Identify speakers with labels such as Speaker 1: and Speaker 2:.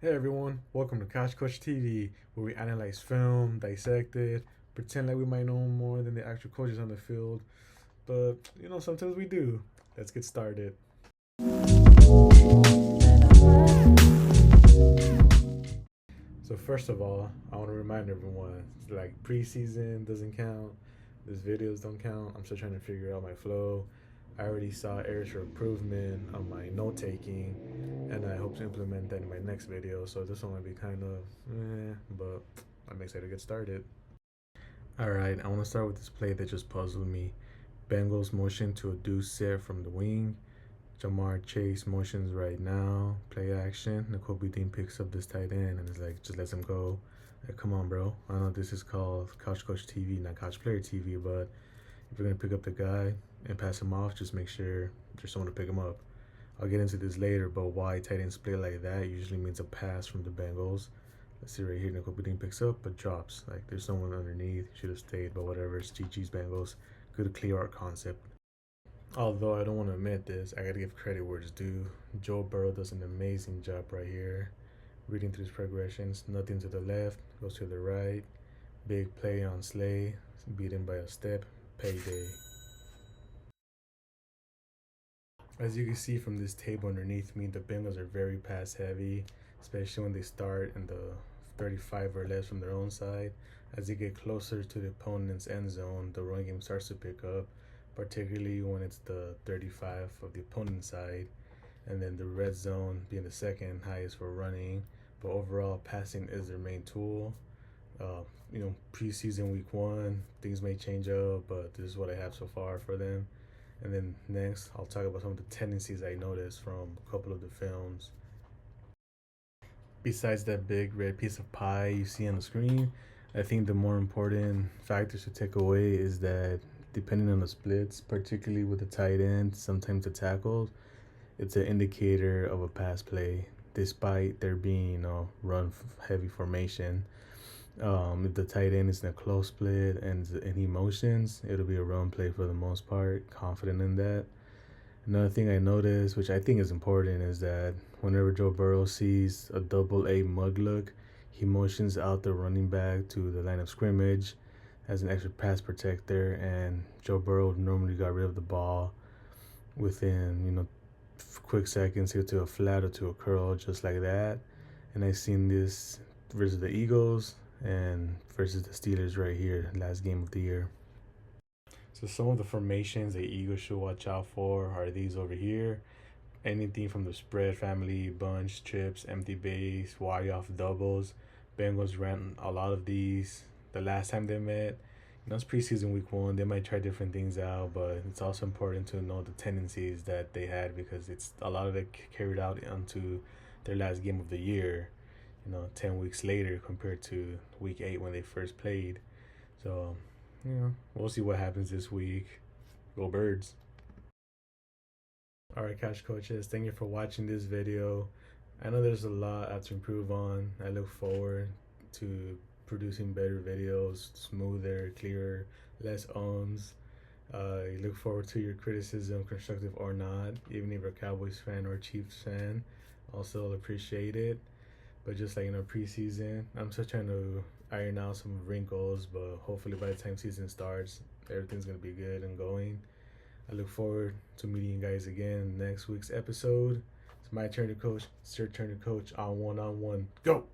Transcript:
Speaker 1: Hey everyone, welcome to Couch Coach TV, where we analyze film, dissect it, pretend like we might know more than the actual coaches on the field. But, sometimes we do. Let's get started. So, first of all, I want to remind everyone like preseason doesn't count, these videos don't count. I'm still trying to figure out my flow. I already saw areas for improvement on my note taking, and I hope to implement that in my next video. So this one might be kind of but I'm excited to get started. All right, I want to start with this play that just puzzled me. Bengals motion to a deuce set from the wing. Jamar Chase motions right now. Play action. N'Kobe Dean picks up this tight end and is like, just lets him go. Like, come on, bro. I know this is called Couch Coach TV, not Couch Player TV, but if you're gonna pick up the guy and pass him off, just make sure there's someone to pick him up. I'll get into this later, but why tight ends play like that usually means a pass from the Bengals. Let's see right here, Nicole Bedin picks up but drops. Like there's someone underneath, should have stayed, but whatever. It's GG's Bengals. Good clear art concept. Although I don't want to admit this, I gotta give credit where it's due. Joe Burrow does an amazing job right here. Reading through his progressions, nothing to the left, goes to the right. Big play on Slay, beaten by a step, payday. As you can see from this table underneath me, the Bengals are very pass heavy, especially when they start in the 35 or less from their own side. As they get closer to the opponent's end zone, the run game starts to pick up, particularly when it's the 35 of the opponent's side, and then the red zone being the second highest for running. But overall, passing is their main tool. Preseason week one, things may change up, but this is what I have so far for them. And then next, I'll talk about some of the tendencies I noticed from a couple of the films. Besides that big red piece of pie you see on the screen, I think the more important factors to take away is that depending on the splits, particularly with the tight end, sometimes the tackles, it's an indicator of a pass play, despite there being run heavy formation. If the tight end is in a close split and any motions, it'll be a run play for the most part. Confident in that. Another thing I noticed, which I think is important, is that whenever Joe Burrow sees a double A mug look, he motions out the running back to the line of scrimmage as an extra pass protector, and Joe Burrow normally got rid of the ball within quick seconds, here to a flat or to a curl, just like that. And I seen this versus the Eagles and versus the Steelers right here, last game of the year. So some of the formations the Eagles should watch out for are these over here. Anything from the spread family, bunch, trips, empty base, wide off doubles. Bengals ran a lot of these the last time they met. It's preseason week one. They might try different things out, but it's also important to know the tendencies that they had because it's a lot of it carried out onto their last game of the year. 10 weeks later compared to week 8 when they first played. So, we'll see what happens this week. Go Birds. All right, Couch Coaches, thank you for watching this video. I know there's a lot I have to improve on. I look forward to producing better videos, smoother, clearer, less ums. I look forward to your criticism, constructive or not, even if you're a Cowboys fan or Chiefs fan. Also appreciate it. But just like preseason, I'm still trying to iron out some wrinkles, but hopefully by the time season starts, everything's gonna be good and going. I look forward to meeting you guys again in next week's episode. It's my turn to coach. It's your turn to coach on one. Go!